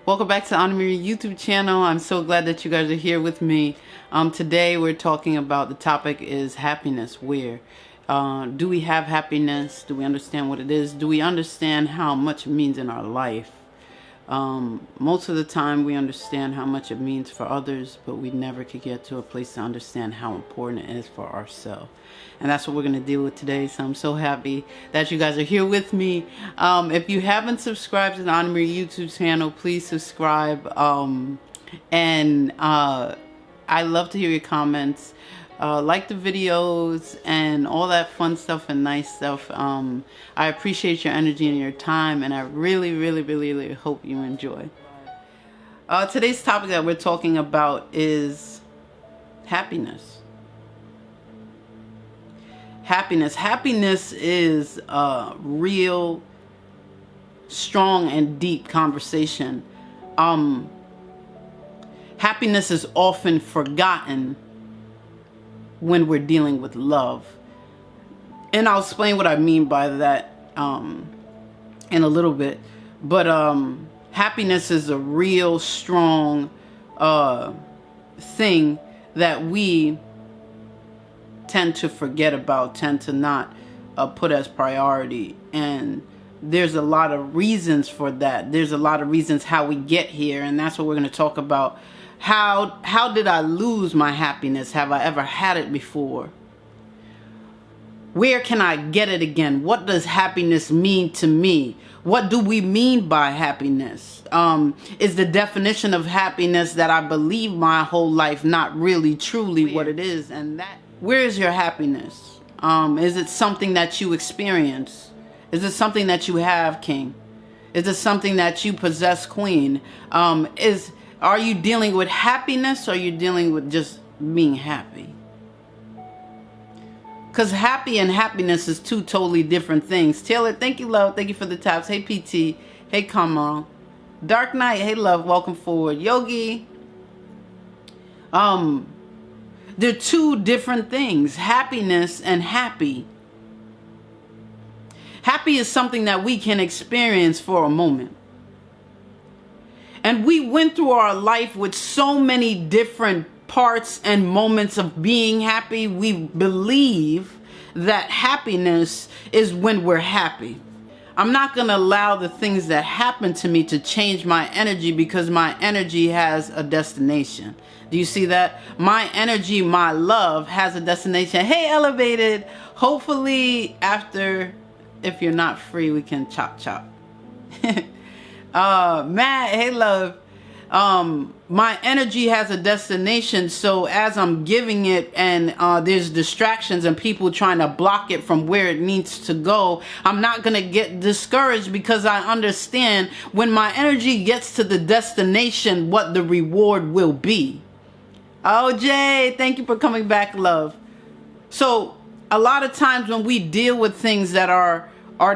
Welcome back to Anna Marie YouTube channel. I'm so glad that you guys are here with me. Today we're talking about, the topic is happiness. Where? Do we have happiness? Do we understand what it is? Do we understand how much it means in our life? Most of the time we understand how much it means for others, but we never could get to a place to understand how important it is for ourselves. And that's what we're going to deal with today. So I'm so happy that you guys are here with me. If you haven't subscribed to the Anna Marie YouTube channel, please subscribe. I love to hear your comments. Like the videos and all that fun stuff and nice stuff. I appreciate your energy and your time, and I really hope you enjoy. Today's topic that we're talking about is happiness. Happiness is a real strong and deep conversation. Happiness is often forgotten when we're dealing with love. And I'll explain what I mean by that in a little bit. But happiness is a real strong thing that we tend to forget about, tend to not put as priority. And there's a lot of reasons for that. There's a lot of reasons how we get here, and that's what we're going to talk about. How did I lose my happiness? Have I ever had it before? Where can I get it again? What does happiness mean to me? What do we mean by happiness? Is the definition of happiness that I believe my whole life not really truly what it is? And that, where is your happiness? Is it something that you experience? Is it something that you have, King? Is it something that you possess, Queen? Are you dealing with happiness, or are you dealing with just being happy? Because happy and happiness is two totally different things. Taylor, thank you, love. Thank you for the taps. Hey, PT. Hey, come on. Dark Knight. Hey, love. Welcome forward. Yogi. They're two different things. Happiness and happy. Happy is something that we can experience for a moment. And we went through our life with so many different parts and moments of being happy. We believe that happiness is when we're happy. I'm not going to allow the things that happen to me to change my energy, because my energy has a destination. Do you see that? My energy, my love has a destination. Hey, Elevated. Hopefully after, if you're not free, we can chop. Matt, hey, love. My energy has a destination, so as I'm giving it and there's distractions and people trying to block it from where it needs to go, I'm not going to get discouraged, because I understand when my energy gets to the destination, what the reward will be. Oh, Jay, thank you for coming back, love. So a lot of times when we deal with things that are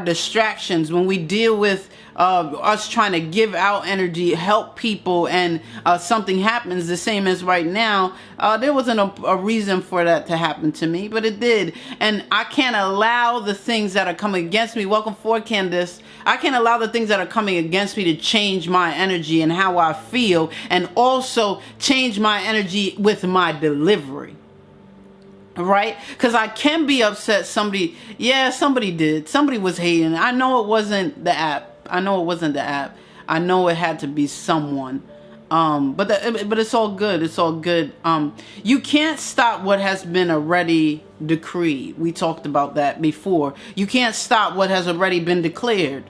distractions, when we deal with us trying to give out energy, help people, and something happens, the same as right now, there wasn't a reason for that to happen to me, but it did. And I can't allow the things that are coming against me. Welcome forward, Candace. I can't allow the things that are coming against me to change my energy and how I feel, and also change my energy with my delivery. Right? Because I can be upset. Somebody did. Somebody was hating. I know it wasn't the app. I know it had to be someone. But it's all good. It's all good. You can't stop what has been already decreed. We talked about that before. You can't stop what has already been declared.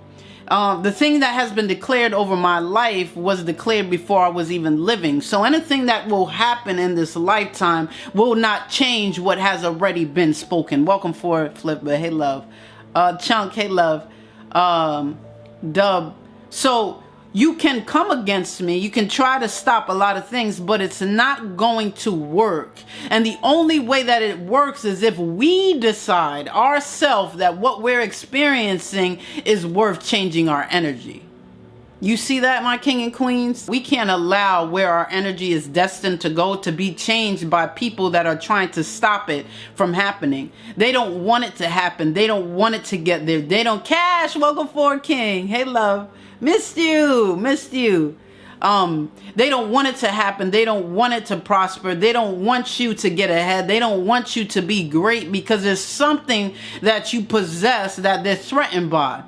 The thing that has been declared over my life was declared before I was even living. So anything that will happen in this lifetime will not change what has already been spoken. Welcome for Flipper. Hey, love. Chunk. Hey, love. Dub. So you can come against me, you can try to stop a lot of things, but it's not going to work. And the only way that it works is if we decide ourselves that what we're experiencing is worth changing our energy. You see that, my king and queens? We can't allow where our energy is destined to go to be changed by people that are trying to stop it from happening. They don't want it to happen. They don't want it to get there. They don't. Cash, welcome for King. Hey, love. Missed you. They don't want it to happen. They don't want it to prosper. They don't want you to get ahead. They don't want you to be great because there's something that you possess that they're threatened by.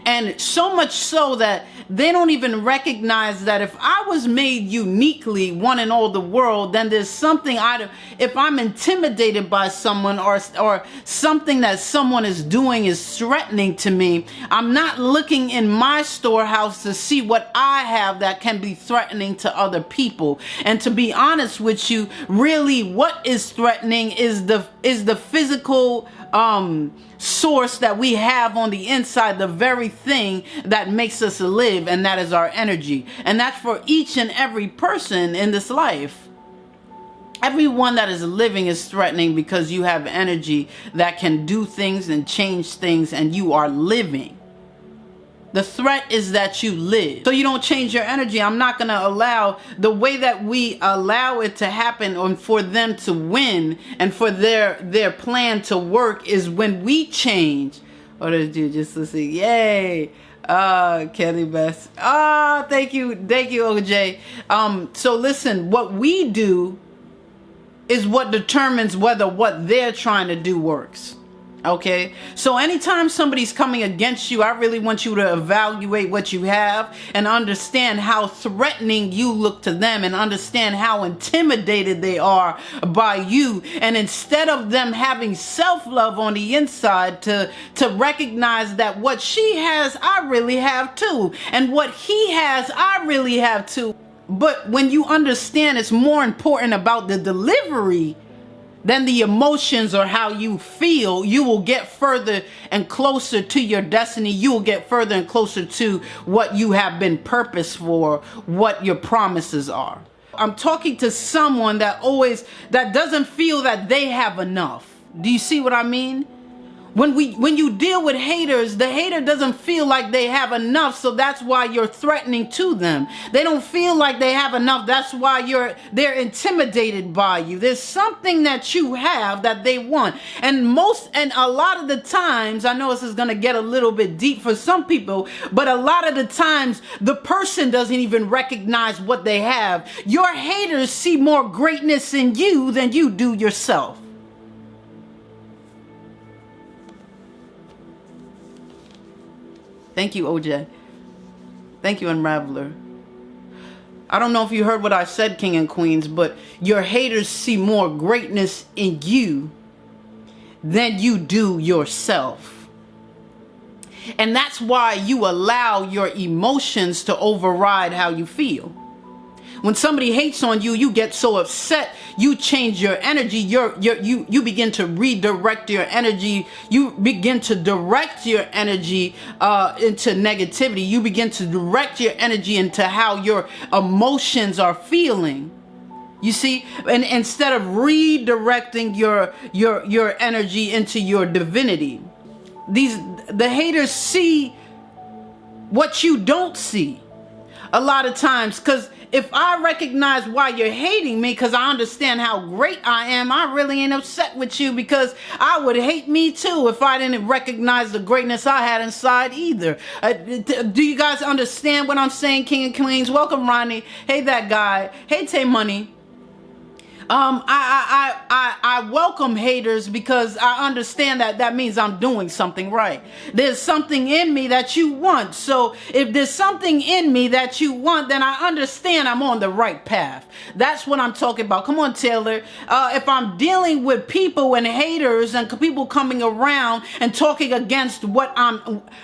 And so much so that they don't even recognize that if I was made uniquely, one in all the world, then there's something if I'm intimidated by someone or something that someone is doing is threatening to me, I'm not looking in my storehouse to see what I have that can be threatening to other people. And to be honest with you, really what is threatening is the physical source that we have on the inside, the very thing that makes us live, and that is our energy. And that's for each and every person in this life. Everyone that is living is threatening because you have energy that can do things and change things, and you are living. The threat is that you live. So you don't change your energy. I'm not going to allow the way that we allow it to happen and for them to win and for their plan to work is when we change. Oh, this dude just listening. Yay. Kelly Best. Thank you, OJ. So listen, what we do is what determines whether what they're trying to do works. Okay, so anytime somebody's coming against you, I really want you to evaluate what you have and understand how threatening you look to them and understand how intimidated they are by you. And instead of them having self-love on the inside to recognize that what she has, I really have too. And what he has, I really have too. But when you understand it's more important about the delivery than the emotions or how you feel, you will get further and closer to your destiny. You will get further and closer to what you have been purposed for, what your promises are. I'm talking to someone that doesn't feel that they have enough. Do you see what I mean? When you deal with haters, the hater doesn't feel like they have enough, so that's why you're threatening to them. They don't feel like they have enough, that's why they're intimidated by you. There's something that you have that they want. And a lot of the times, I know this is gonna get a little bit deep for some people, but a lot of the times the person doesn't even recognize what they have. Your haters see more greatness in you than you do yourself. Thank you, OJ. Thank you, Unraveler. I don't know if you heard what I said, King and Queens, but your haters see more greatness in you than you do yourself. And that's why you allow your emotions to override how you feel. When somebody hates on you, you get so upset, you change your energy, you begin to redirect your energy, you begin to direct your energy into negativity, you begin to direct your energy into how your emotions are feeling. You see, and instead of redirecting your energy into your divinity, the haters see what you don't see a lot of times, because if I recognize why you're hating me because I understand how great I am, I really ain't upset with you because I would hate me too if I didn't recognize the greatness I had inside either. Do you guys understand what I'm saying, King and Queens? Welcome, Ronnie. Hey, that guy. Hey, Tay Money. I welcome haters because I understand that means I'm doing something right. There's something in me that you want. So if there's something in me that you want, then I understand I'm on the right path. That's what I'm talking about. Come on, Taylor. If I'm dealing with people and haters and people coming around and talking against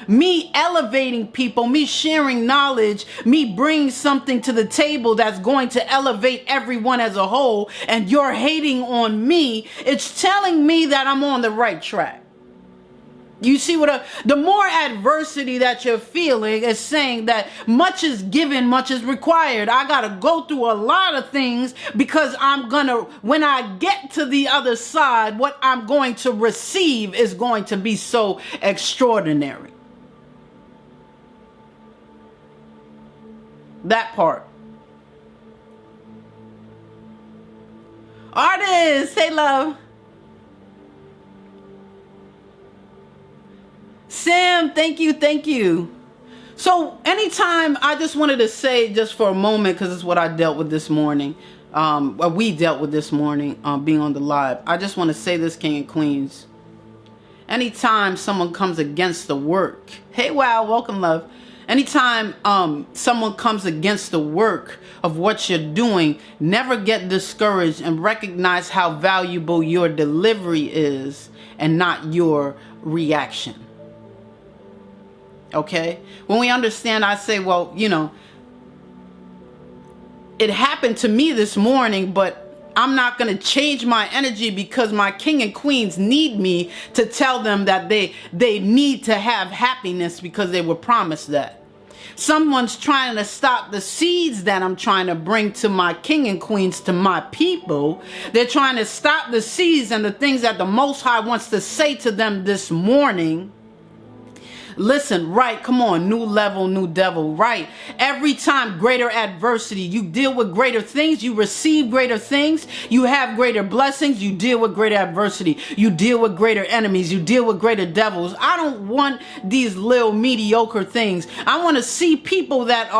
me elevating people, me sharing knowledge, me bringing something to the table that's going to elevate everyone as a whole, and you're hating on me, it's telling me that I'm on the right track. You see the more adversity that you're feeling is saying that much is given, much is required. I got to go through a lot of things because when I get to the other side, what I'm going to receive is going to be so extraordinary. That part. Artists, hey love. Sam, thank you. So anytime, I just wanted to say just for a moment, because it's what I dealt with this morning, what we dealt with this morning, being on the live. I just want to say this, king and queens. Anytime someone comes against the work, hey, wow, welcome, love. Anytime someone comes against the work of what you're doing, never get discouraged and recognize how valuable your delivery is and not your reaction. Okay? When we understand, I say, well, you know, it happened to me this morning, but I'm not going to change my energy because my king and queens need me to tell them that they need to have happiness because they were promised that. Someone's trying to stop the seeds that I'm trying to bring to my king and queens, to my people. They're trying to stop the seeds and the things that the Most High wants to say to them this morning. Listen, right, come on, new level, new devil, right? Every time greater adversity, you deal with greater things, you receive greater things, you have greater blessings, you deal with greater adversity, you deal with greater enemies, you deal with greater devils. I don't want these little mediocre things. I want to see people that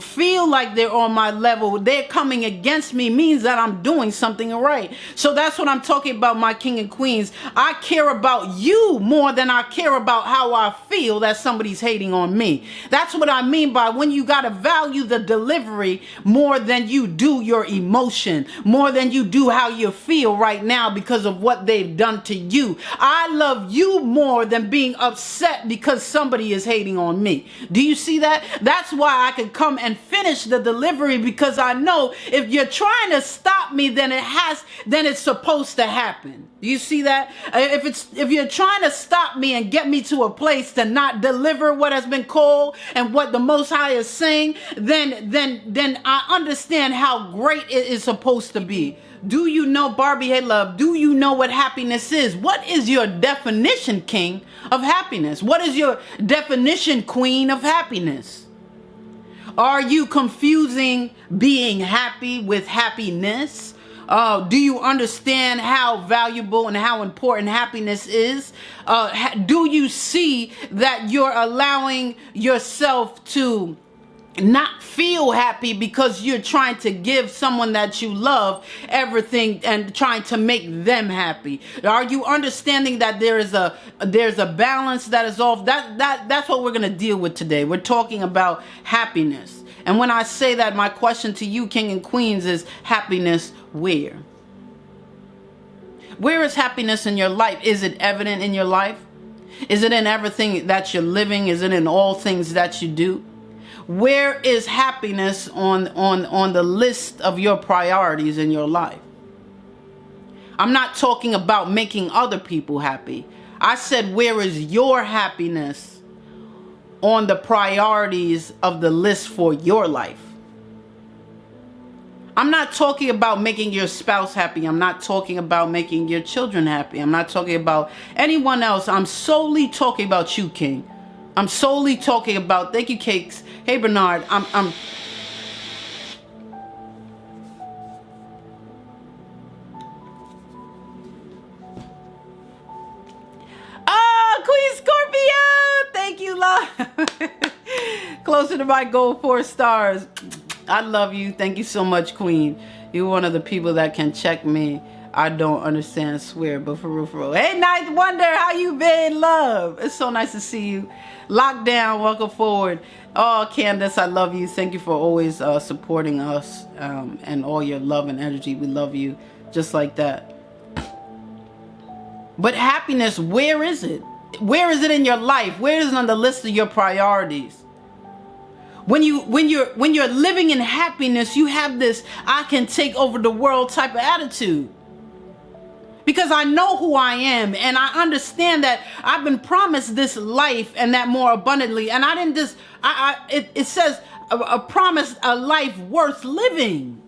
feel like they're on my level. They're coming against me means that I'm doing something right. So that's what I'm talking about, my king and queens. I care about you more than I care about how I feel that somebody's hating on me. That's what I mean by when you got to value the delivery more than you do your emotion, more than you do how you feel right now because of what they've done to you. I love you more than being upset because somebody is hating on me. Do you see that? That's why I can come and finish the delivery, because I know if you're trying to stop me, then it's supposed to happen. Do you see that? If you're trying to stop me and get me to a place to not deliver what has been called and what the Most High is saying, then I understand how great it is supposed to be. Do you know, Barbie, hey love, do you know what happiness is? What is your definition, king, of happiness? What is your definition, queen, of happiness? Are you confusing being happy with happiness? Do you understand how valuable and how important happiness is? Do you see that you're allowing yourself to not feel happy because you're trying to give someone that you love everything and trying to make them happy? Are you understanding that there's a balance that is off? That's what we're going to deal with today. We're talking about happiness. And when I say that, my question to you, king and queens, is happiness where? Where is happiness in your life? Is it evident in your life? Is it in everything that you're living? Is it in all things that you do? Where is happiness on the list of your priorities in your life? I'm not talking about making other people happy. I said, where is your happiness on the priorities of the list for your life? I'm not talking about making your spouse happy. I'm not talking about making your children happy. I'm not talking about anyone else. I'm solely talking about you, king. I'm solely talking about, thank you, Cakes. Hey, Bernard, I'm Queen Scorpio, thank you, love. Closer to my goal, 4 stars. I love you. Thank you so much, Queen. You're one of the people that can check me. I don't understand, swear, but for real, for real. Hey, Ninth Wonder, how you been, love? It's so nice to see you. Lockdown, welcome forward. Oh, Candace, I love you. Thank you for always supporting us and all your love and energy. We love you just like that. But happiness, where is it? Where is it in your life? Where is it on the list of your priorities? When you're living in happiness, you have this I can take over the world type of attitude. Because I know who I am and I understand that I've been promised this life and that more abundantly. And I didn't just, it says a promise, a life worth living.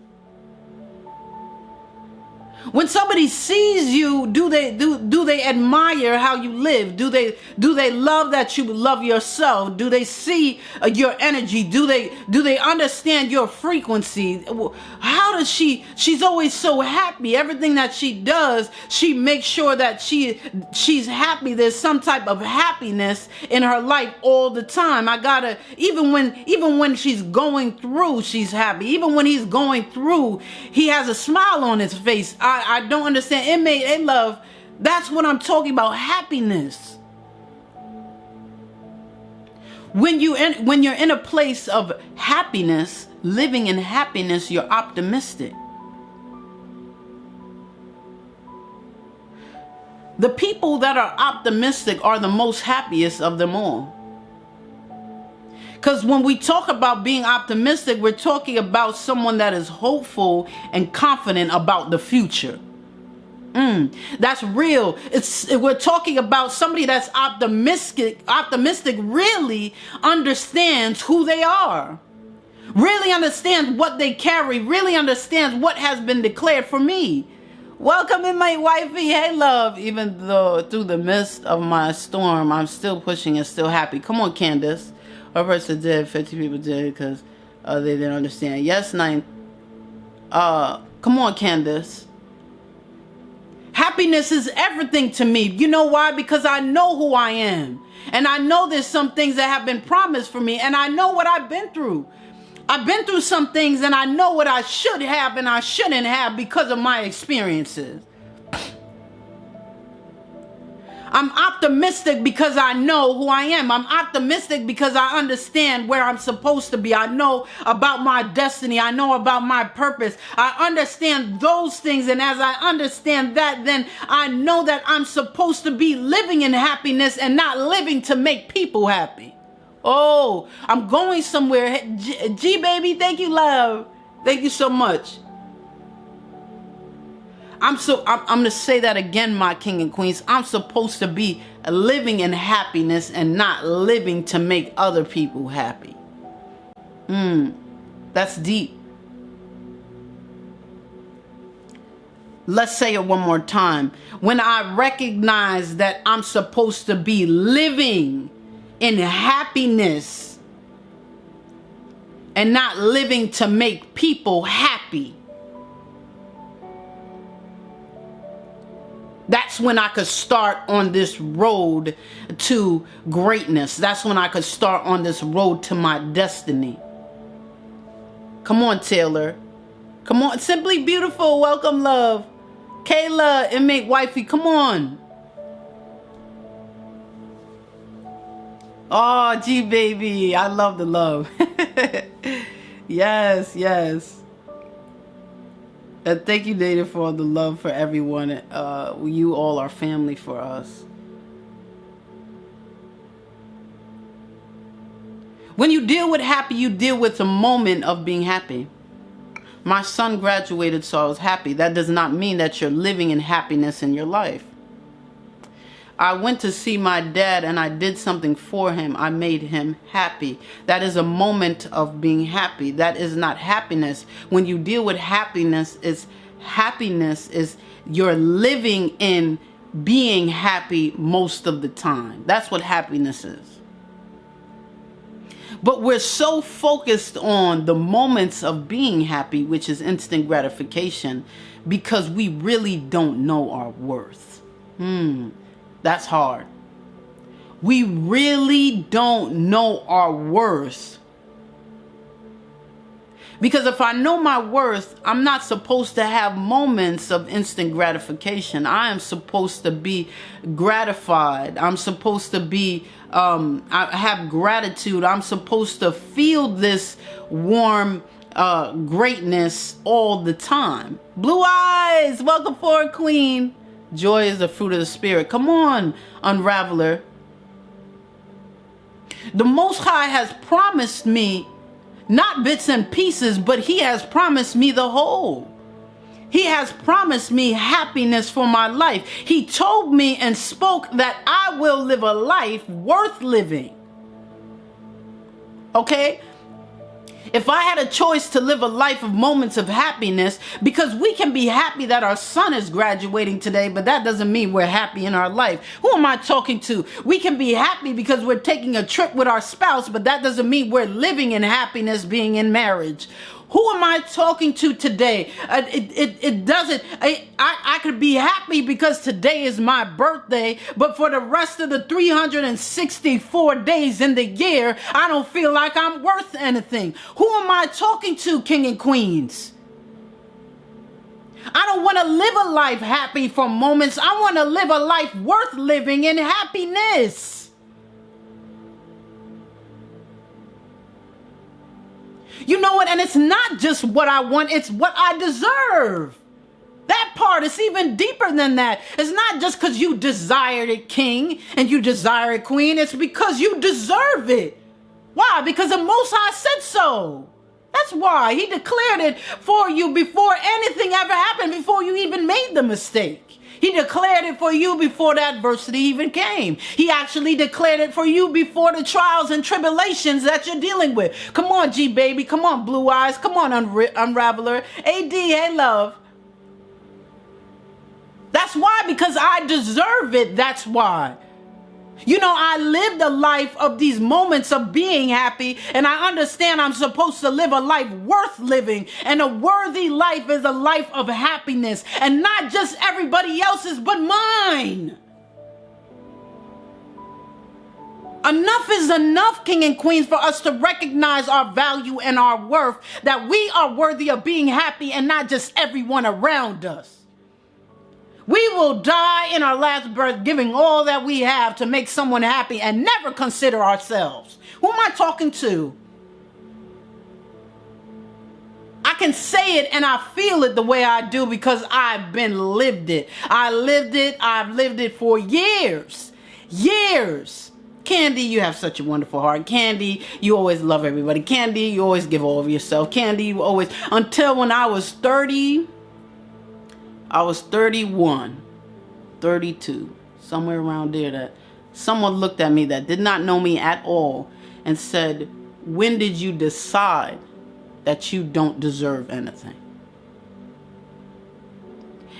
When somebody sees you, do they admire how you live? Do they love that you love yourself? Do they see your energy? Do they understand your frequency? How does she's always so happy. Everything that she does, she makes sure that she's happy. There's some type of happiness in her life all the time. I gotta, even when she's going through, she's happy. Even when he's going through, he has a smile on his face. I don't understand. Inmate love, that's what I'm talking about, happiness. When you're in a place of happiness, living in happiness, you're optimistic. The people that are optimistic are the most happiest of them all. Because when we talk about being optimistic, we're talking about someone that is hopeful and confident about the future. That's real. We're talking about somebody that's optimistic really understands who they are, really understands what they carry, really understands what has been declared for me. Welcome in, my wifey. Hey, love. Even though through the midst of my storm, I'm still pushing and still happy. Come on, Candace. One person did, 50 people did because they didn't understand. Yes, 9. Come on, Candace. Happiness is everything to me. You know why? Because I know who I am. And I know there's some things that have been promised for me. And I know what I've been through. I've been through some things and I know what I should have and I shouldn't have because of my experiences. I'm optimistic because I know who I am. I'm optimistic because I understand where I'm supposed to be. I know about my destiny. I know about my purpose. I understand those things. And as I understand that, then I know that I'm supposed to be living in happiness and not living to make people happy. Oh, I'm going somewhere. G baby, thank you, love. Thank you so much. I'm going to say that again, my king and queens. I'm supposed to be living in happiness and not living to make other people happy. That's deep. Let's say it one more time. When I recognize that I'm supposed to be living in happiness and not living to make people happy, that's when I could start on this road to greatness. That's when I could start on this road to my destiny. Come on, Taylor. Come on. Simply Beautiful. Welcome, love. Kayla, inmate wifey. Come on. Oh, G baby. I love the love. Yes, yes. And thank you, Data, for all the love for everyone. You all are family for us. When you deal with happy, you deal with a moment of being happy. My son graduated, so I was happy. That does not mean that you're living in happiness in your life. I went to see my dad and I did something for him. I made him happy. That is a moment of being happy. That is not happiness. When you deal with happiness is you're living in being happy most of the time. That's what happiness is. But we're so focused on the moments of being happy, which is instant gratification, because we really don't know our worth. That's hard. We really don't know our worth. Because if I know my worth, I'm not supposed to have moments of instant gratification. I am supposed to be gratified. I'm supposed to be, I have gratitude. I'm supposed to feel this warm greatness all the time. Blue eyes, welcome forward, queen. Joy is the fruit of the spirit. Come on, unraveler. The Most High has promised me not bits and pieces, but he has promised me the whole. He has promised me happiness for my life. He told me and spoke that I will live a life worth living. Okay? If I had a choice to live a life of moments of happiness, because we can be happy that our son is graduating today, but that doesn't mean we're happy in our life. Who am I talking to? We can be happy because we're taking a trip with our spouse, but that doesn't mean we're living in happiness being in marriage. Who am I talking to today? It doesn't. I could be happy because today is my birthday, but for the rest of the 364 days in the year, I don't feel like I'm worth anything. Who am I talking to, king and queens? I don't want to live a life happy for moments. I want to live a life worth living in happiness. You know what? And it's not just what I want, it's what I deserve. That part is even deeper than that. It's not just because you desired it, king, and you desire it, queen. It's because you deserve it. Why? Because the Most High said so. That's why. He declared it for you before anything ever happened, before you even made the mistake. He declared it for you before the adversity even came. He actually declared it for you before the trials and tribulations that you're dealing with. Come on, G baby. Come on, Blue Eyes. Come on, Unraveler. AD, hey, love. That's why, because I deserve it. That's why. You know, I lived a life of these moments of being happy, and I understand I'm supposed to live a life worth living, and a worthy life is a life of happiness, and not just everybody else's, but mine. Enough is enough, king and queens, for us to recognize our value and our worth, that we are worthy of being happy and not just everyone around us. We will die in our last breath giving all that we have to make someone happy and never consider ourselves. Who am I talking to? I can say it and I feel it the way I do because I've lived it. I've lived it for years. Years. Candy, you have such a wonderful heart. Candy, you always love everybody. Candy, you always give all of yourself. Candy, you always, until when I was 30, I was 31, 32, somewhere around there, that someone looked at me that did not know me at all and said, when did you decide that you don't deserve anything?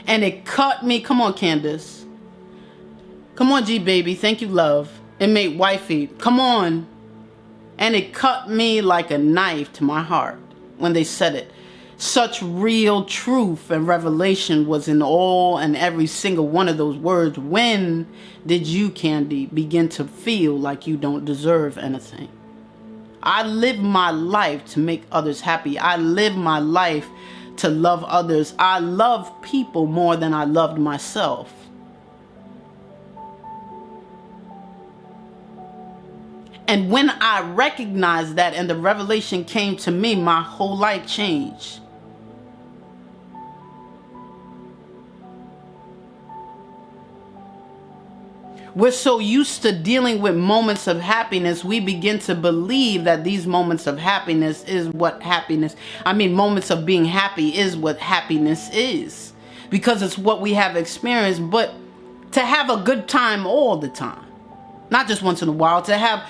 And it cut me. Come on, Candace. Come on, G baby. Thank you, love. It made wifey. Come on. And it cut me like a knife to my heart when they said it. Such real truth and revelation was in all and every single one of those words. When did you, Candy, begin to feel like you don't deserve anything? I live my life to make others happy. I live my life to love others. I love people more than I loved myself. And when I recognized that and the revelation came to me, my whole life changed. We're so used to dealing with moments of happiness, we begin to believe that these moments of happiness is what moments of being happy is what happiness is. Because it's what we have experienced, but to have a good time all the time. Not just once in a while, to have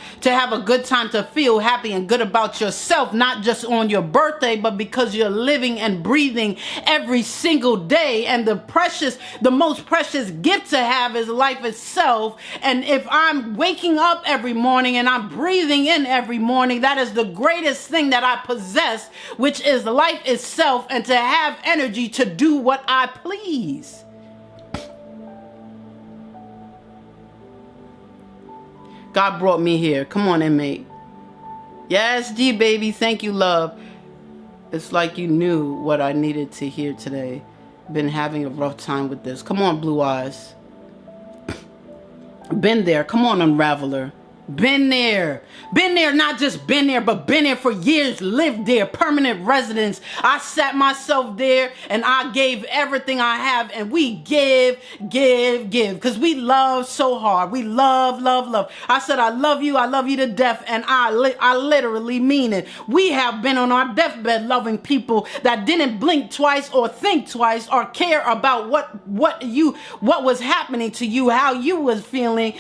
a good time, to feel happy and good about yourself, not just on your birthday, but because you're living and breathing every single day. And the most precious gift to have is life itself. And if I'm waking up every morning and I'm breathing in every morning, that is the greatest thing that I possess, which is life itself, and to have energy to do what I please. God brought me here. Come on, inmate. Yes, G baby. Thank you, love. It's like you knew what I needed to hear today. Been having a rough time with this. Come on, Blue Eyes. Been there. Come on, Unraveler. Been there. Been there, not just been there, but been there for years, lived there, permanent residence. I sat myself there and I gave everything I have, and we give, because we love so hard. We love. I said, I love you to death, and I literally mean it. We have been on our deathbed loving people that didn't blink twice or think twice or care about what was happening to you, how you was feeling,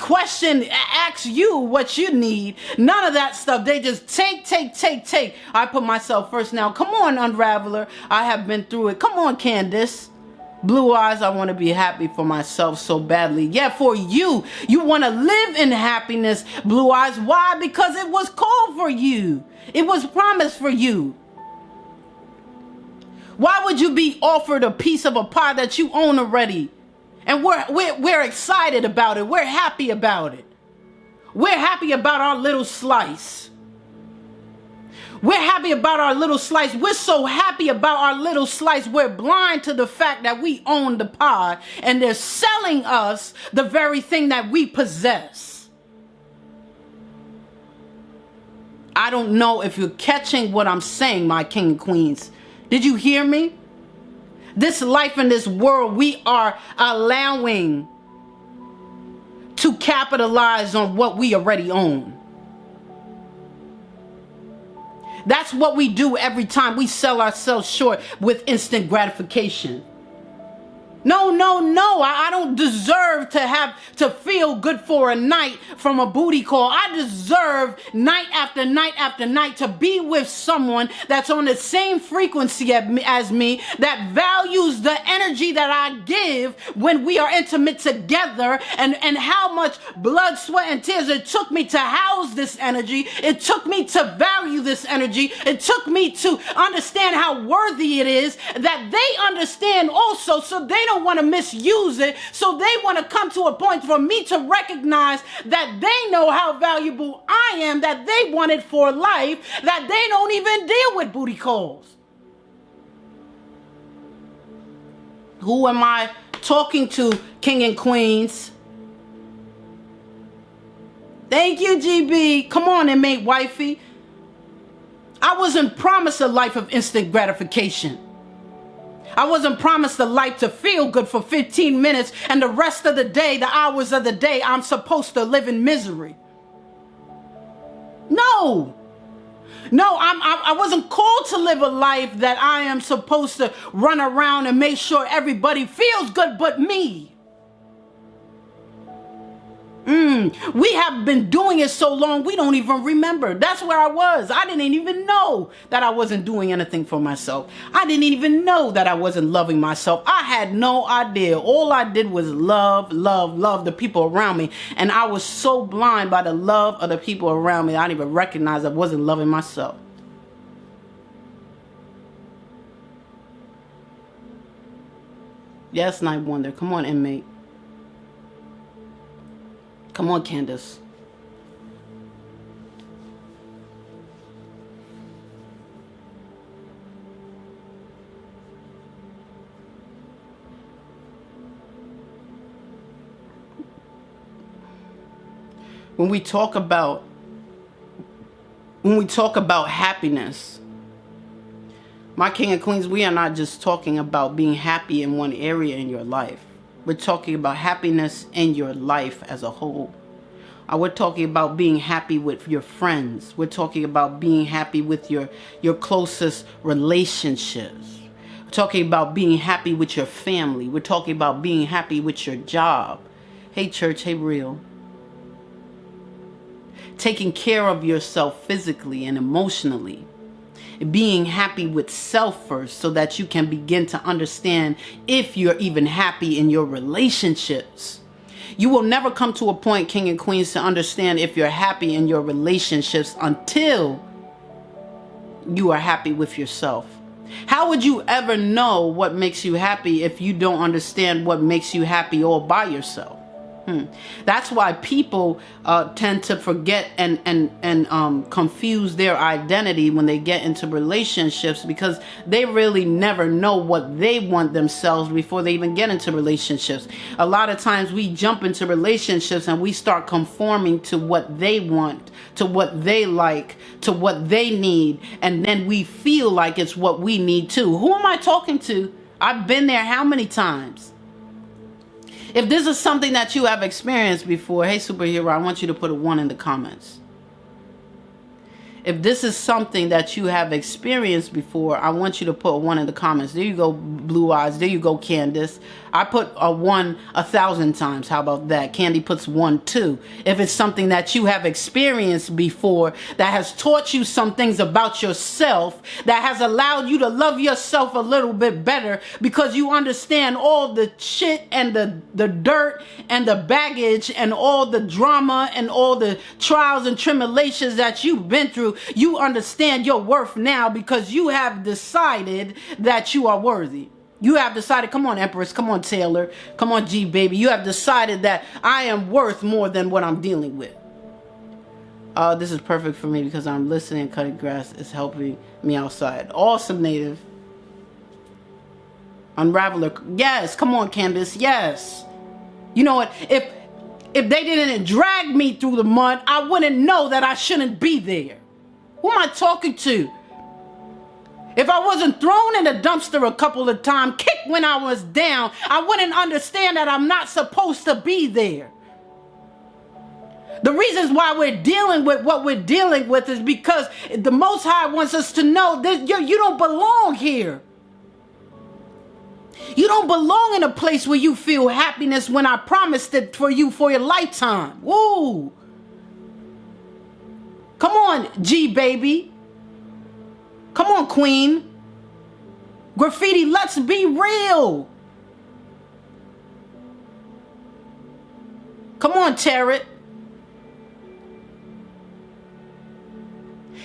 question ask you what you need. None of that stuff. They just take. I put myself first now. Come on, Unraveler. I have been through it. Come on, Candace. Blue eyes, I want to be happy for myself so badly. Yeah, for you. You want to live in happiness, Blue eyes. Why? Because it was called for you. It was promised for you. Why would you be offered a piece of a pie that you own already? And we're excited about it. We're happy about it. We're happy about our little slice. We're happy about our little slice. We're so happy about our little slice. We're blind to the fact that we own the pie and they're selling us the very thing that we possess. I don't know if you're catching what I'm saying, my king and queens. Did you hear me? This life in this world, we are allowing to capitalize on what we already own. That's what we do every time we sell ourselves short with instant gratification. No. I don't deserve to have to feel good for a night from a booty call. I deserve night after night after night to be with someone that's on the same frequency as me, that values the energy that I give when we are intimate together, and how much blood, sweat, and tears it took me to house this energy. It took me to value this energy. It took me to understand how worthy it is, that they understand also, so they don't want to misuse it. So they want to come to a point for me to recognize that they know how valuable I am, that they want it for life, that they don't even deal with booty calls. Who am I talking to, king and queens? Thank you, GB. Come on, inmate wifey. I wasn't promised a life of instant gratification. I wasn't promised a life to feel good for 15 minutes and the rest of the day, the hours of the day, I'm supposed to live in misery. No, I wasn't called to live a life that I am supposed to run around and make sure everybody feels good but me. We have been doing it so long, we don't even remember. That's where I was. I didn't even know that I wasn't doing anything for myself. I didn't even know that I wasn't loving myself. I had no idea. All I did was love the people around me. And I was so blind by the love of the people around me, I didn't even recognize I wasn't loving myself. Yes, Night Wonder. Come on, inmate. Come on, Candace. When we talk about happiness, my king and queens, we are not just talking about being happy in one area in your life. We're talking about happiness in your life as a whole. We're talking about being happy with your friends. We're talking about being happy with your closest relationships. We're talking about being happy with your family. We're talking about being happy with your job. Hey, church, hey, real. Taking care of yourself physically and emotionally. Being happy with self first so that you can begin to understand if you're even happy in your relationships. You will never come to a point, king and queens, to understand if you're happy in your relationships until you are happy with yourself. How would you ever know what makes you happy if you don't understand what makes you happy all by yourself? That's why people tend to forget and confuse their identity when they get into relationships, because they really never know what they want themselves before they even get into relationships. A lot of times we jump into relationships and we start conforming to what they want, to what they like, to what they need, and then we feel like it's what we need too. Who am I talking to? I've been there how many times? If this is something that you have experienced before, hey superhero, I want you to put a 1 in the comments. If this is something that you have experienced before, I want you to put 1 in the comments. There you go, Blue Eyes. There you go, Candace. I put a 1 1,000 times. How about that? Candy puts 1 too. If it's something that you have experienced before, that has taught you some things about yourself, that has allowed you to love yourself a little bit better because you understand all the shit and the dirt and the baggage and all the drama and all the trials and tribulations that you've been through, you understand your worth now because you have decided that you are worthy. You have decided, come on, Empress, come on, Taylor, come on, G baby. You have decided that I am worth more than what I'm dealing with. This is perfect for me because I'm listening and cutting grass is helping me outside. Awesome, Native. Unraveler. Yes, come on, Candace. Yes. You know what? If they didn't drag me through the mud, I wouldn't know that I shouldn't be there. Who am I talking to? If I wasn't thrown in the dumpster a couple of times, kicked when I was down, I wouldn't understand that I'm not supposed to be there. The reasons why we're dealing with what we're dealing with is because the Most High wants us to know that you don't belong here. You don't belong in a place where you feel happiness when I promised it for you for your lifetime. Woo! Come on, G baby. Come on, Queen. Graffiti, let's be real. Come on, Tarot.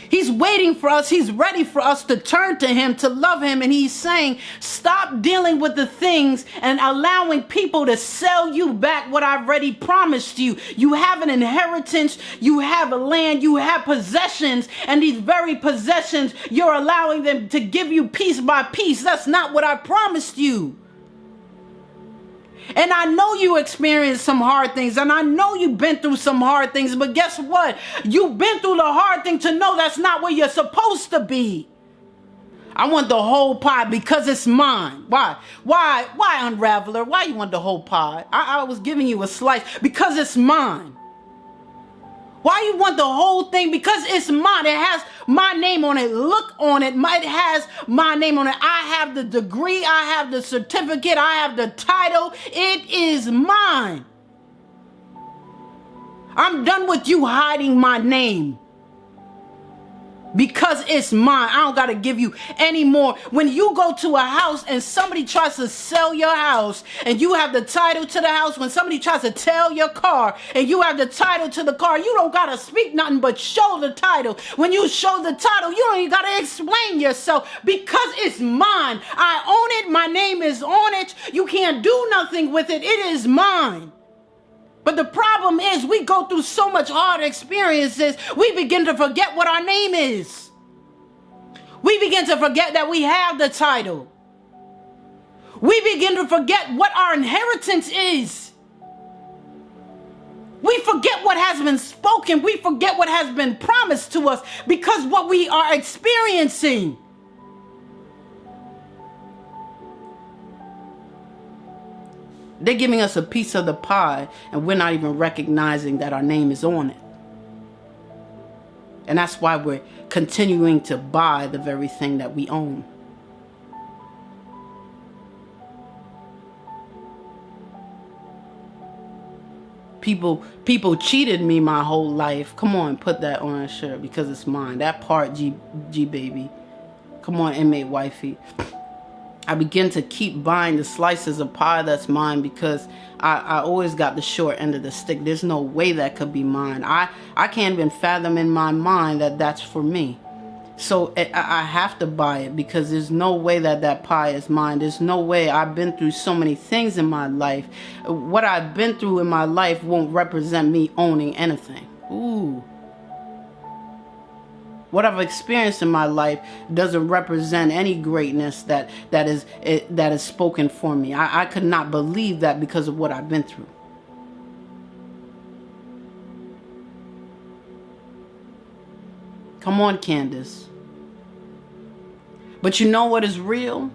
He's waiting for us. He's ready for us to turn to him, to love him. And he's saying, stop dealing with the things and allowing people to sell you back what I've already promised you. You have an inheritance. You have a land. You have possessions. And these very possessions, you're allowing them to give you piece by piece. That's not what I promised you. And I know you experienced some hard things, and I know you've been through some hard things, but guess what? You've been through the hard thing to know that's not where you're supposed to be. I want the whole pie because it's mine. Why, Unraveler? Why you want the whole pie? I was giving you a slice because it's mine. Why you want the whole thing? Because it's mine. It has my name on it. Look on it. It has my name on it. I have the degree. I have the certificate. I have the title. It is mine. I'm done with you hiding my name. Because it's mine. I don't got to give you any more. When you go to a house and somebody tries to sell your house and you have the title to the house, when somebody tries to sell your car and you have the title to the car, you don't got to speak nothing but show the title. When you show the title, you don't even got to explain yourself because it's mine. I own it. My name is on it. You can't do nothing with it. It is mine. But the problem is we go through so much hard experiences, we begin to forget what our name is. We begin to forget that we have the title. We begin to forget what our inheritance is. We forget what has been spoken. We forget what has been promised to us because what we are experiencing. They're giving us a piece of the pie, and we're not even recognizing that our name is on it. And that's why we're continuing to buy the very thing that we own. People cheated me my whole life. Come on, put that on a shirt because it's mine. That part, G baby. Come on, inmate wifey. I begin to keep buying the slices of pie that's mine because I always got the short end of the stick. There's no way that could be mine. I can't even fathom in my mind that that's for me. So I have to buy it because there's no way that pie is mine. There's no way. I've been through so many things in my life. What I've been through in my life won't represent me owning anything. Ooh. What I've experienced in my life doesn't represent any greatness that is spoken for me. I could not believe that because of what I've been through. Come on, Candace. But you know what is real?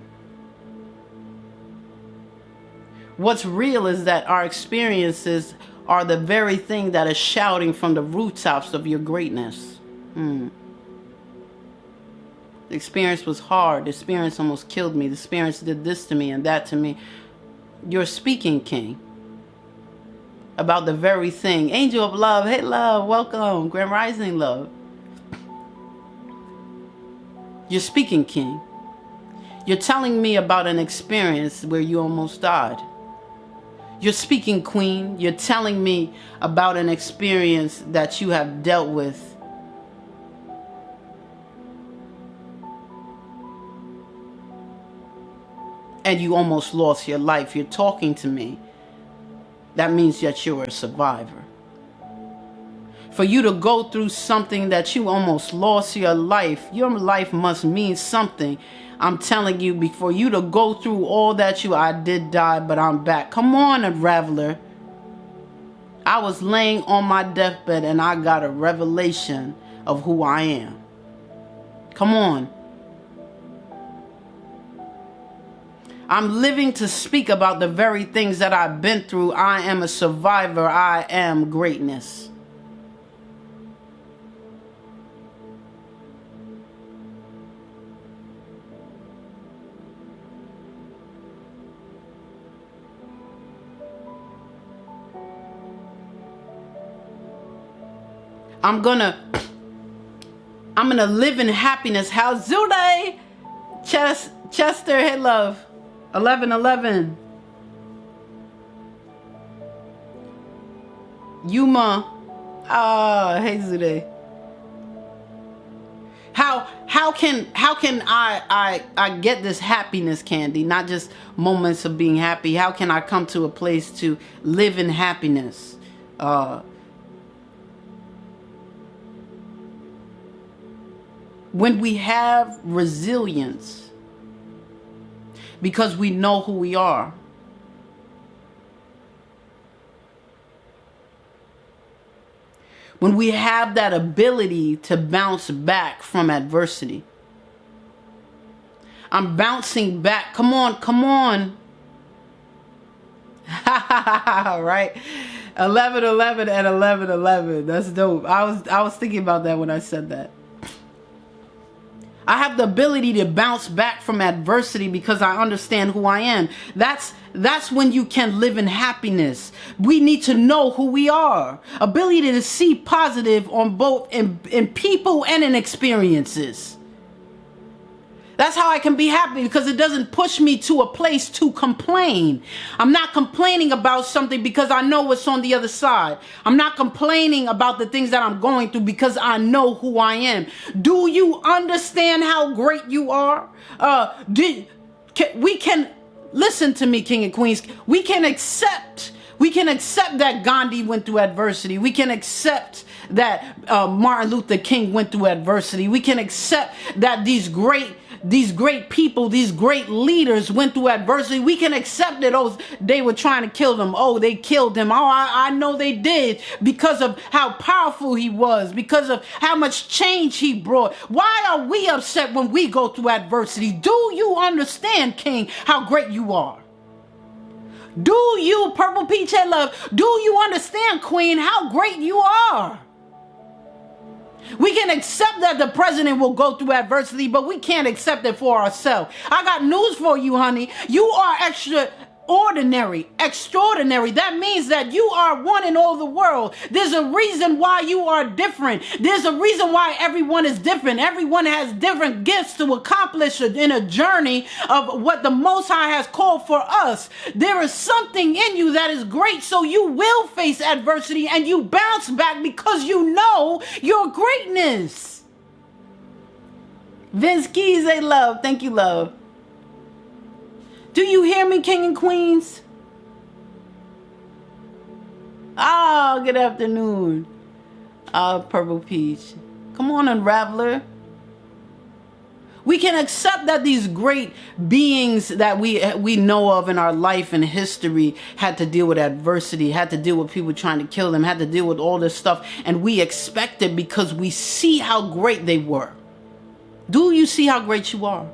What's real is that our experiences are the very thing that is shouting from the rooftops of your greatness. The experience was hard. The experience almost killed me. The experience did this to me and that to me. You're speaking, King, about the very thing. Angel of love. Hey, love. Welcome. Grand Rising, love. You're speaking, King. You're telling me about an experience where you almost died. You're speaking, Queen. You're telling me about an experience that you have dealt with. And you almost lost your life. You're talking to me. That means that you're a survivor. For you to go through something that you almost lost your life must mean something. I'm telling you, before you to go through all that I did die, but I'm back. Come on, Unraveler. I was laying on my deathbed and I got a revelation of who I am. Come on. I'm living to speak about the very things that I've been through. I am a survivor. I am greatness. I'm gonna live in happiness. How's Zude? Chester, hey love. 1111. Yuma. Hey Zude. How can I get this happiness, Candy? Not just moments of being happy. How can I come to a place to live in happiness? When we have resilience, because we know who we are. When we have that ability to bounce back from adversity. I'm bouncing back. Come on, come on. Right? 1111 and 1111. That's dope. I was thinking about that when I said that. I have the ability to bounce back from adversity because I understand who I am. That's when you can live in happiness. We need to know who we are. Ability to see positive on both in people and in experiences. That's how I can be happy, because it doesn't push me to a place to complain. I'm not complaining about something because I know what's on the other side. I'm not complaining about the things that I'm going through because I know who I am. Do you understand how great you are? We can, listen to me, King and Queens. We can accept that Gandhi went through adversity. We can accept that Martin Luther King went through adversity. We can accept that these great people, these great leaders went through adversity. We can accept that, oh, they were trying to kill them. Oh, they killed him. Oh, I know they did, because of how powerful he was, because of how much change he brought. Why are we upset when we go through adversity? Do you understand, King, how great you are? Do you, Purple Peach Head Love, do you understand, Queen, how great you are? We can accept that the president will go through adversity, but we can't accept it for ourselves. I got news for you, honey. You are extraordinary. That means that you are one in all the world. There's a reason why you are different. There's a reason why everyone is different. Everyone has different gifts to accomplish in a journey of what the Most High has called for us. There is something in you that is great, so you will face adversity and you bounce back because you know your greatness. Vince Keys, they love. Thank you, love. Do you hear me, King and Queens? Oh, good afternoon. Purple Peach. Come on, Unraveler. We can accept that these great beings that we know of in our life and history had to deal with adversity, had to deal with people trying to kill them, had to deal with all this stuff, and we expect it because we see how great they were. Do you see how great you are?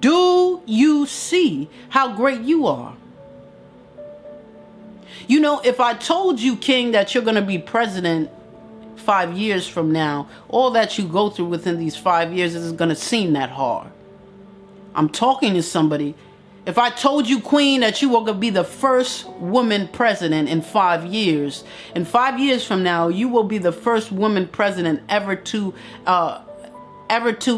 Do you see how great you are? You know, if I told you, King, that you're going to be president 5 years from now, all that you go through within these 5 years isn't going to seem that hard. I'm talking to somebody. If I told you, Queen, that you were going to be the first woman president in 5 years, in 5 years from now, you will be the first woman president ever to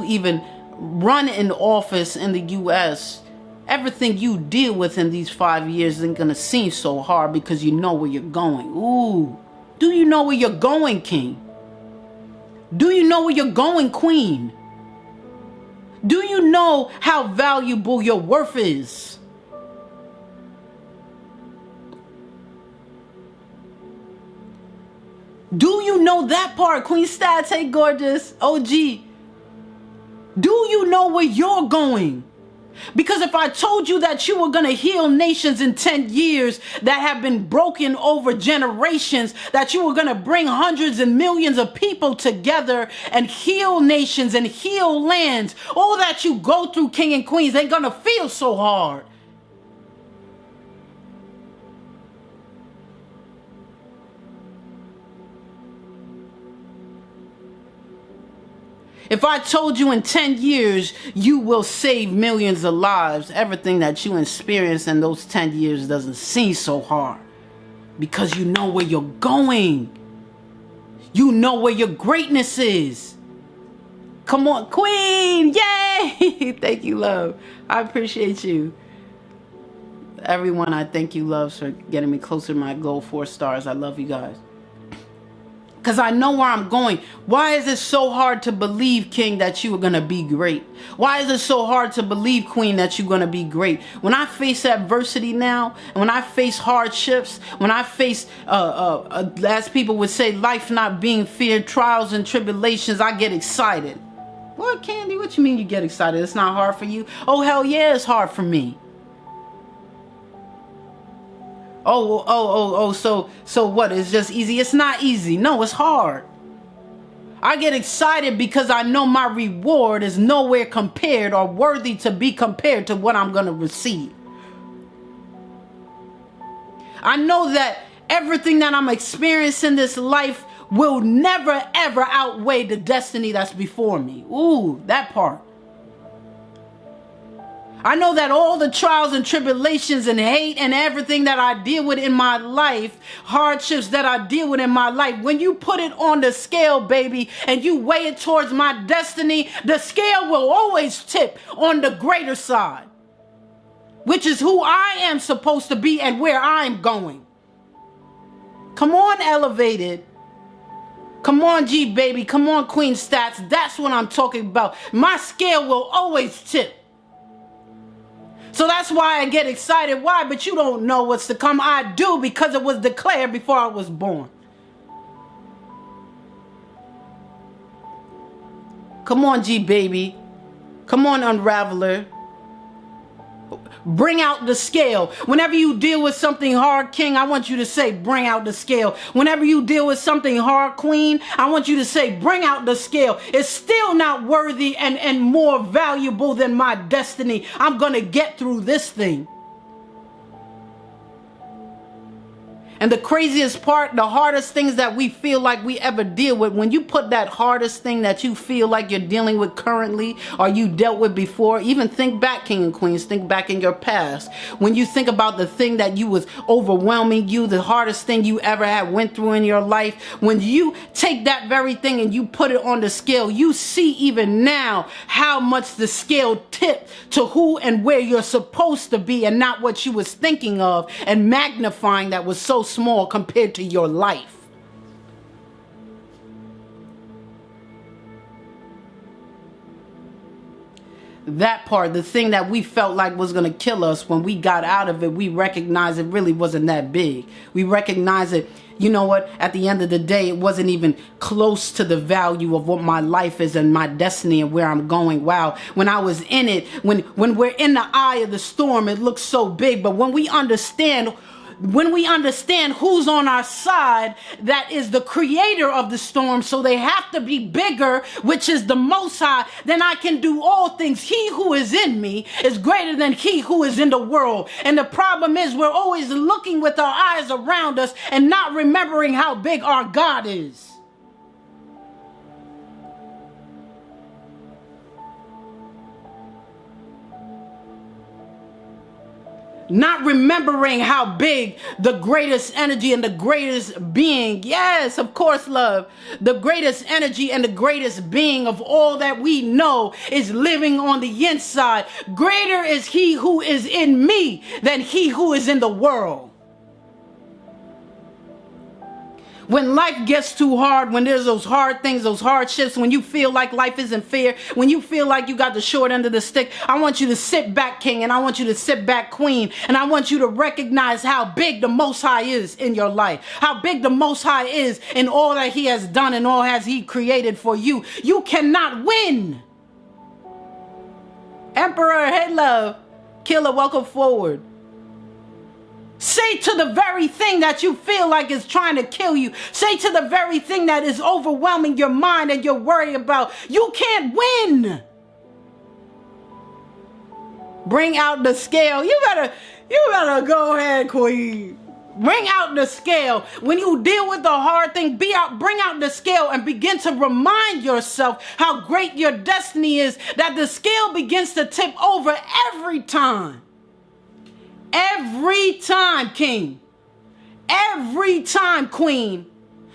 even run in office in the U.S., everything you deal with in these 5 years isn't going to seem so hard because you know where you're going. Ooh, do you know where you're going, King? Do you know where you're going, Queen? Do you know how valuable your worth is? Do you know that part, Queen Stats? Hey, gorgeous. OG. Do you know where you're going? Because if I told you that you were going to heal nations in 10 years that have been broken over generations, that you were going to bring hundreds and millions of people together and heal nations and heal lands, all that you go through, King and Queens, ain't going to feel so hard. If I told you in 10 years you will save millions of lives, everything that you experience in those 10 years doesn't seem so hard because you know where you're going. You know where your greatness is. Come on, Queen. Yay. Thank you, love. I appreciate you. Everyone, I thank you, loves, for getting me closer to my goal, 4 stars. I love you guys. Because I know where I'm going. Why is it so hard to believe, King, that you are going to be great? Why is it so hard to believe, Queen, that you're going to be great? When I face adversity now, and when I face hardships, when I face, as people would say, life not being feared, trials and tribulations, I get excited. What, Candy? What you mean you get excited? It's not hard for you? Oh, hell yeah, it's hard for me. So what? It's just easy? It's not easy. No, it's hard. I get excited because I know my reward is nowhere compared or worthy to be compared to what I'm going to receive. I know that everything that I'm experiencing in this life will never, ever outweigh the destiny that's before me. Ooh, that part. I know that all the trials and tribulations and hate and everything that I deal with in my life, hardships that I deal with in my life, when you put it on the scale, baby, and you weigh it towards my destiny, the scale will always tip on the greater side, which is who I am supposed to be and where I'm going. Come on, Elevated. Come on, G, baby. Come on, Queen Stats. That's what I'm talking about. My scale will always tip. So that's why I get excited. Why? But you don't know what's to come. I do, because it was declared before I was born. Come on, G baby. Come on, Unraveler. Bring out the scale. Whenever you deal with something hard, King, I want you to say, bring out the scale. Whenever you deal with something hard, Queen, I want you to say, bring out the scale. It's still not worthy and more valuable than my destiny. I'm going to get through this thing. And the craziest part, the hardest things that we feel like we ever deal with, when you put that hardest thing that you feel like you're dealing with currently or you dealt with before, even think back, King and Queens, think back in your past. When you think about the thing that you was overwhelming you, the hardest thing you ever had went through in your life, when you take that very thing and you put it on the scale, you see even now how much the scale tipped to who and where you're supposed to be and not what you was thinking of and magnifying that was so small compared to your life. That part, the thing that we felt like was going to kill us, when we got out of it, we recognized it really wasn't that big. We recognized it, you know what, at the end of the day, it wasn't even close to the value of what my life is and my destiny and where I'm going. Wow. When I was in it, when we're in the eye of the storm, it looks so big. But when we understand who's on our side, that is the creator of the storm, so they have to be bigger, which is the Most High, then I can do all things. He who is in me is greater than he who is in the world. And the problem is we're always looking with our eyes around us and not remembering how big our God is. Not remembering how big the greatest energy and the greatest being, yes, of course, love, the greatest energy and the greatest being of all that we know is living on the inside. Greater is he who is in me than he who is in the world. When life gets too hard, when there's those hard things, those hardships, when you feel like life isn't fair, when you feel like you got the short end of the stick, I want you to sit back, king, and I want you to sit back, queen, and I want you to recognize how big the Most High is in your life, how big the Most High is in all that he has done and all has he created for you. You cannot win. Emperor, hey love, killer, welcome forward. Say to the very thing that you feel like is trying to kill you. Say to the very thing that is overwhelming your mind and you're worried about. You can't win. Bring out the scale. You better go ahead, queen. Bring out the scale. When you deal with the hard thing, bring out the scale and begin to remind yourself how great your destiny is, that the scale begins to tip over every time. Every time, king. Every time, queen.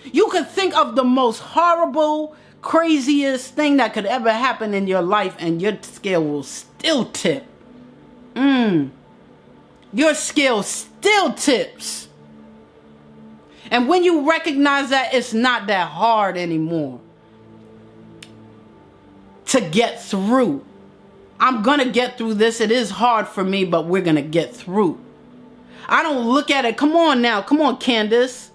You could think of the most horrible, craziest thing that could ever happen in your life and your scale will still tip. Your scale still tips. And when you recognize that, it's not that hard anymore to get through. I'm going to get through this. It is hard for me, but we're going to get through. I don't look at it. Come on now. Come on, Candace.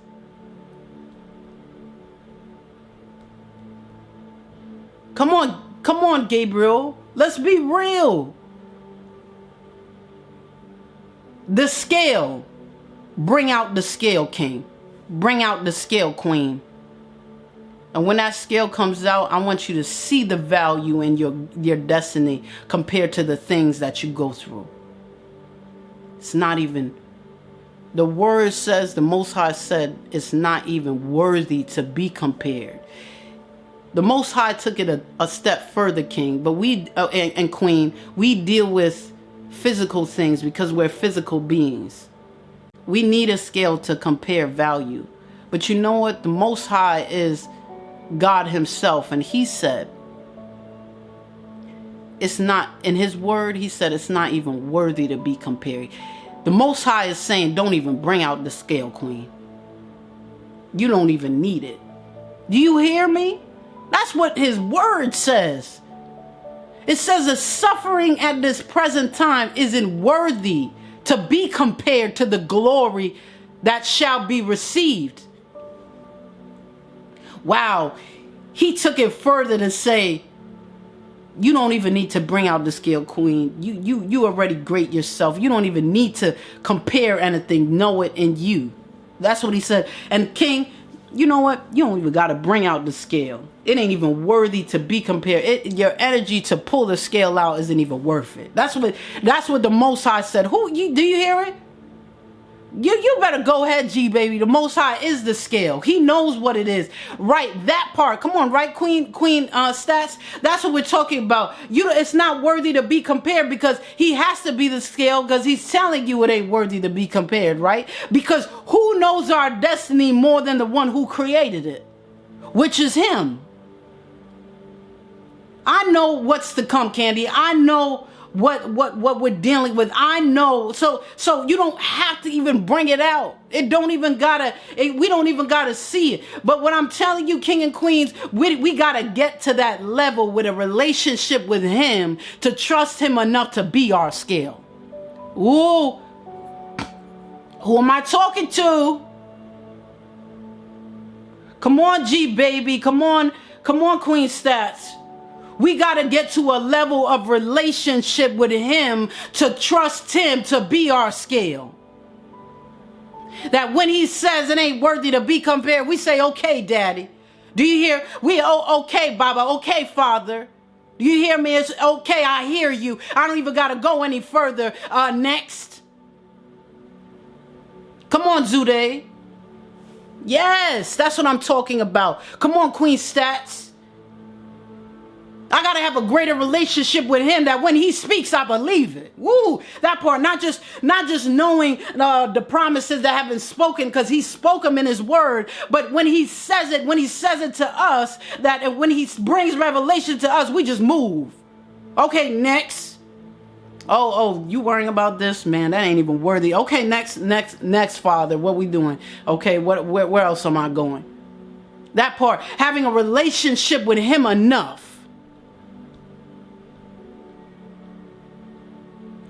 Come on, Gabriel. Let's be real. The scale. Bring out the scale, king. Bring out the scale, queen. And when that scale comes out, I want you to see the value in your destiny compared to the things that you go through. It's not even, the word says, the Most High said, it's not even worthy to be compared. The Most High took it a step further, king, but we, and queen, we deal with physical things because we're physical beings. We need a scale to compare value. But you know what? The Most High is God himself, and he said it's not, in his word, he said it's not even worthy to be compared. The Most High is saying, don't even bring out the scale, queen. You don't even need it. Do you hear me? That's what his word says. It says the suffering at this present time isn't worthy to be compared to the glory that shall be received. Wow, he took it further to say, you don't even need to bring out the scale, queen. You already great yourself. You don't even need to compare anything. Know it in you. That's what he said. And king, you know what? You don't even got to bring out the scale. It ain't even worthy to be compared. Your energy to pull the scale out isn't even worth it. That's what the Most High said. Do you hear it? You better go ahead, G baby. The Most High is the scale. He knows what it is. Right, that part. Come on, right, Queen Stats. That's what we're talking about. It's not worthy to be compared because he has to be the scale because he's telling you it ain't worthy to be compared, right? Because who knows our destiny more than the one who created it, which is him. I know what's to come, Candy. I know what we're dealing with. I know. So you don't have to even bring it out. We don't even gotta see it. But what I'm telling you, king and queens, we gotta get to that level with a relationship with him to trust him enough to be our scale. Ooh. Who am I talking to? Come on, G baby. Come on, Queen Stats. We got to get to a level of relationship with him to trust him to be our scale. That when he says it ain't worthy to be compared, we say, okay, daddy. Do you hear? Okay, Baba. Okay, father. Do you hear me? It's okay. I hear you. I don't even got to go any further. Next. Come on, Zude. Yes, that's what I'm talking about. Come on, Queen Stats. I got to have a greater relationship with him that when he speaks, I believe it. Woo, that part, not just knowing the promises that have been spoken because he spoke them in his word, but when he says it to us, that when he brings revelation to us, we just move. Okay, next. Oh, you worrying about this, man? That ain't even worthy. Okay, next, Father. What we doing? Okay, where else am I going? That part, having a relationship with him enough.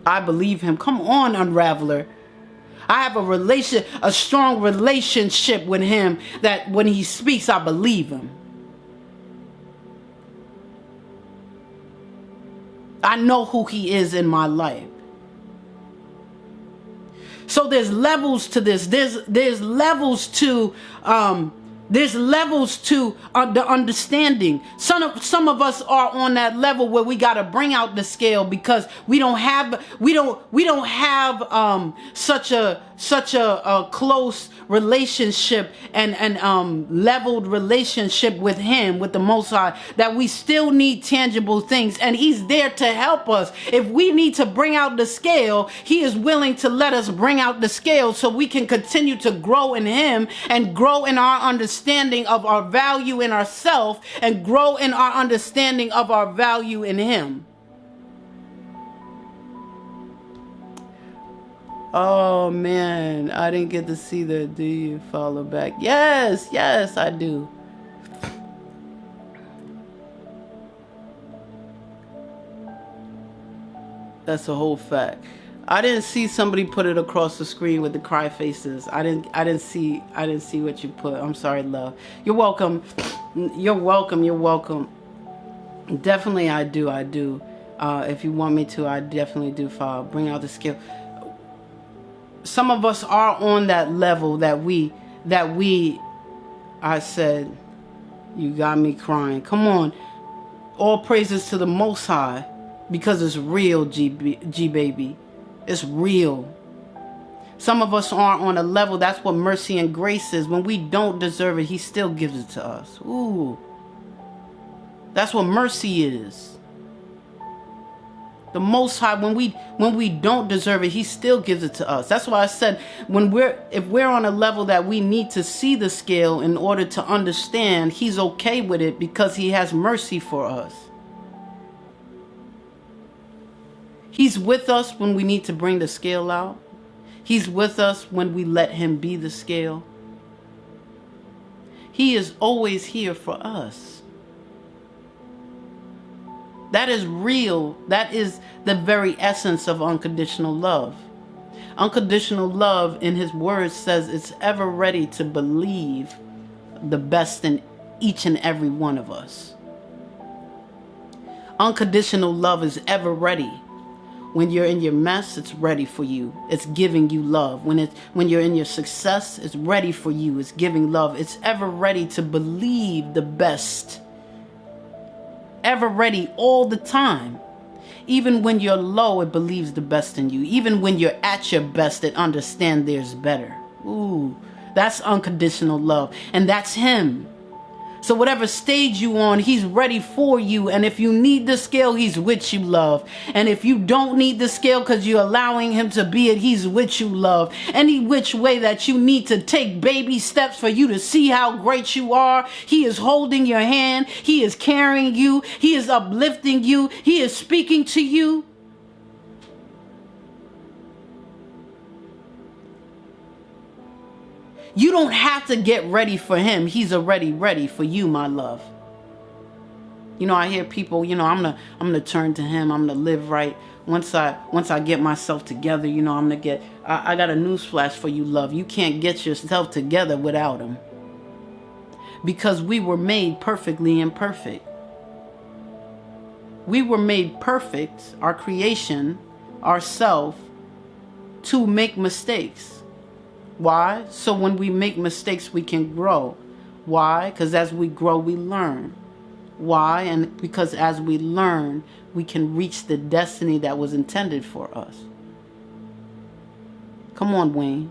I believe him. Come on, Unraveler. I have a strong relationship with him that when he speaks, I believe him. I know who he is in my life. So there's levels to this. There's levels to the understanding. Some of us are on that level where we got to bring out the scale because we don't have such a close relationship and leveled relationship with him, with the Most High, that we still need tangible things, and he's there to help us. If we need to bring out the scale, he is willing to let us bring out the scale so we can continue to grow in him and grow in our understanding of our value in ourselves and grow in our understanding of our value in him. Oh man, I didn't get to see the do you follow back? Yes, I do. That's a whole fact. I didn't see somebody put it across the screen with the cry faces. I didn't see what you put. I'm sorry, love. You're welcome. You're welcome. Definitely I do. If you want me to, I definitely do follow. Bring out the skill. Some of us are on that level that we I said, you got me crying. Come on. All praises to the Most High because it's real, G baby. It's real. Some of us aren't on a level. That's what mercy and grace is. When we don't deserve it, he still gives it to us. Ooh. That's what mercy is. The Most High, when we don't deserve it, he still gives it to us. That's why I said if we're on a level that we need to see the scale in order to understand, he's okay with it because he has mercy for us. He's with us when we need to bring the scale out. He's with us when we let him be the scale. He is always here for us. That is real. That is the very essence of unconditional love. Unconditional love, in his words, says it's ever ready to believe the best in each and every one of us. Unconditional love is ever ready. When you're in your mess, it's ready for you. It's giving you love. When you're in your success, it's ready for you. It's giving love. It's ever ready to believe the best. Ever ready all the time. Even when you're low, it believes the best in you. Even when you're at your best, it understands there's better. Ooh, that's unconditional love. And that's him. So whatever stage you on, he's ready for you. And if you need the scale, he's with you, love. And if you don't need the scale because you're allowing him to be it, he's with you, love. Any which way that you need to take baby steps for you to see how great you are, he is holding your hand. He is carrying you. He is uplifting you. He is speaking to you. You don't have to get ready for him. He's already ready for you, my love. You know, I hear people, you know, I'm gonna turn to him. I'm gonna live right. Once I get myself together, you know, I got a news flash for you, love. You can't get yourself together without him. Because we were made perfectly imperfect. We were made perfect, our creation, ourself, to make mistakes. Why? So when we make mistakes, we can grow. Why? Because as we grow, we learn. Why? And because as we learn, we can reach the destiny that was intended for us. Come on, Wayne.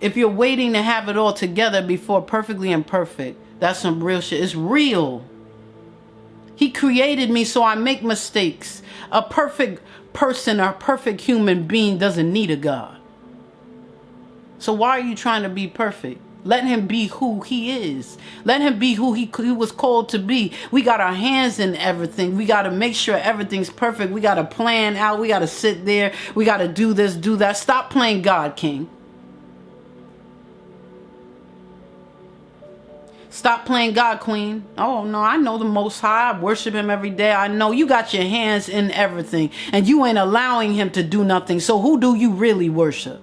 If you're waiting to have it all together before perfectly imperfect, that's some real shit. It's real. He created me so I make mistakes. A perfect person, a perfect human being doesn't need a God. So why are you trying to be perfect? Let him be who he is. Let him be who he was called to be. We got our hands in everything. We got to make sure everything's perfect. We got to plan out. We got to sit there. We got to do this, do that. Stop playing God, King. Stop playing God, Queen. Oh, no, I know the Most High. I worship him every day. I know you got your hands in everything, and you ain't allowing him to do nothing. So who do you really worship?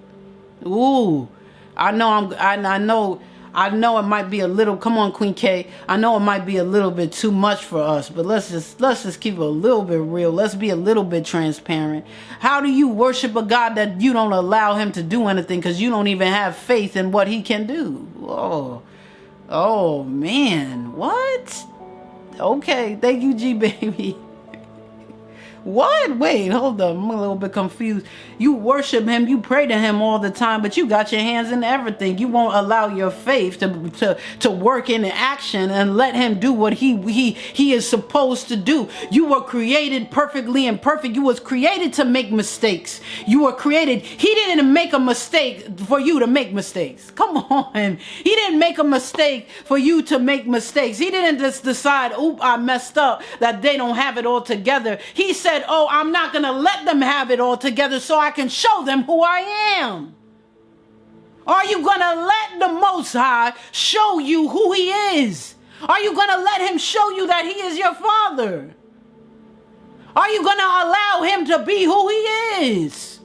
Ooh, I know I know it might be a little, come on, Queen K. I know it might be a little bit too much for us, but let's just keep it a little bit real. Let's be a little bit transparent. How do you worship a God that you don't allow him to do anything because you don't even have faith in what he can do? Oh man, what? Okay, thank you, G baby. What? Wait, hold up. I'm a little bit confused. You worship him, you pray to him all the time, but you got your hands in everything. You won't allow your faith to work in action and let him do what he is supposed to do. You were created perfectly and perfect. You was created to make mistakes. You were created. He didn't make a mistake for you to make mistakes. Come on. He didn't make a mistake for you to make mistakes. He didn't just decide, oop, I messed up, that they don't have it all together. He said, oh, I'm not going to let them have it all together so I can show them who I am. Are you going to let the Most High show you who he is? Are you going to let him show you that he is your Father? Are you going to allow him to be who he is?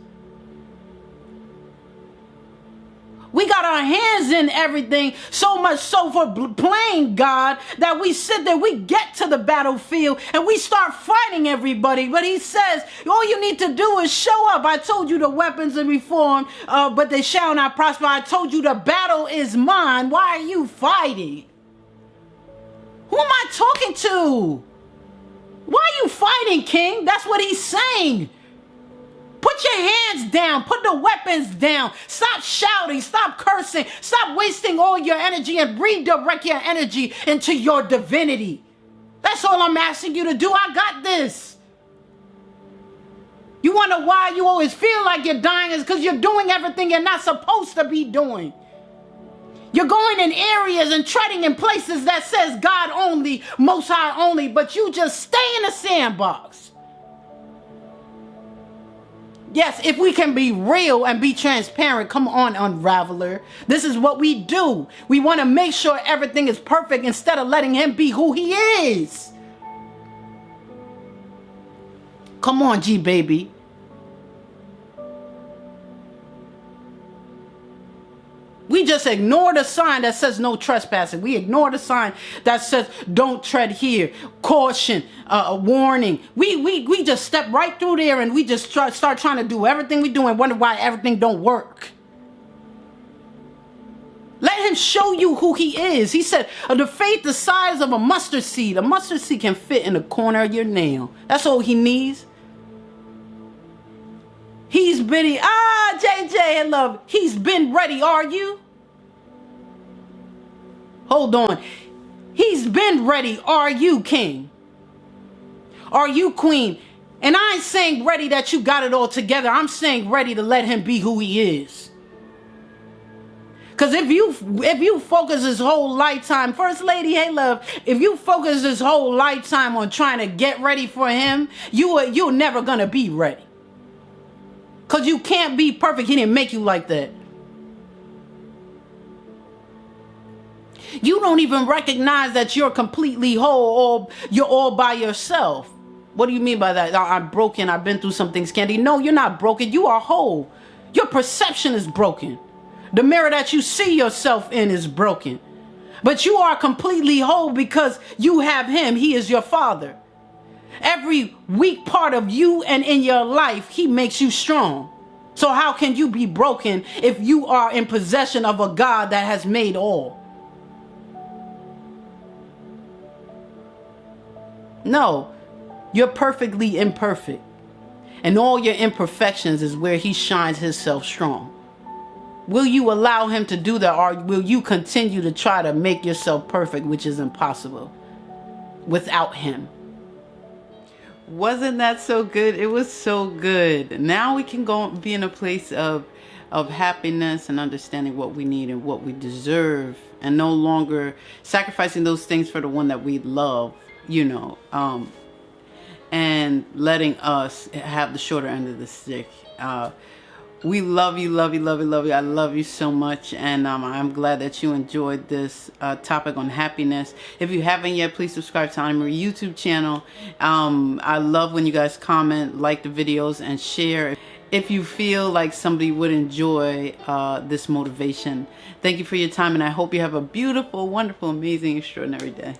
We got our hands in everything, so much so for playing God that we sit there, we get to the battlefield and we start fighting everybody. But he says, all you need to do is show up. I told you the weapons are reformed, but they shall not prosper. I told you the battle is mine. Why are you fighting? Who am I talking to? Why are you fighting, King? That's what he's saying. Put your hands down. Put the weapons down. Stop shouting. Stop cursing. Stop wasting all your energy and redirect your energy into your divinity. That's all I'm asking you to do. I got this. You wonder why you always feel like you're dying? Is because you're doing everything you're not supposed to be doing. You're going in areas and treading in places that says God only, Most High only, but you just stay in the sandbox. Yes, if we can be real and be transparent, come on, Unraveler. This is what we do. We want to make sure everything is perfect instead of letting him be who he is. Come on, G baby. We just ignore the sign that says no trespassing. We ignore the sign that says don't tread here, caution, warning. We just step right through there and we just start trying to do everything we do and wonder why everything don't work. Let him show you who he is. He said, the faith the size of a mustard seed. A mustard seed can fit in the corner of your nail. That's all he needs. He's been, JJ, I love. He's been ready, are you? Hold on. He's been ready, are you, King? Are you, Queen? And I ain't saying ready that you got it all together. I'm saying ready to let him be who he is. Because if you focus this whole lifetime, First Lady, hey love, if you focus this whole lifetime on trying to get ready for him, you're never going to be ready. Because you can't be perfect. He didn't make you like that. You don't even recognize that you're completely whole or you're all by yourself. What do you mean by that? I'm broken. I've been through some things, Candy. No, you're not broken. You are whole. Your perception is broken. The mirror that you see yourself in is broken. But you are completely whole because you have him. He is your Father. Every weak part of you and in your life, he makes you strong. So how can you be broken if you are in possession of a God that has made all? No, you're perfectly imperfect. And all your imperfections is where he shines himself strong. Will you allow him to do that, or will you continue to try to make yourself perfect, which is impossible without him? Wasn't that so good? It was so good. Now we can go be in a place of happiness and understanding what we need and what we deserve, and no longer sacrificing those things for the one that we love, you know, and letting us have the shorter end of the stick. We love you, love you, love you, love you. I love you so much, and I'm glad that you enjoyed this topic on happiness. If you haven't yet, please subscribe to Ani Marie YouTube channel. I love when you guys comment, like the videos, and share if you feel like somebody would enjoy this motivation. Thank you for your time, and I hope you have a beautiful, wonderful, amazing, extraordinary day.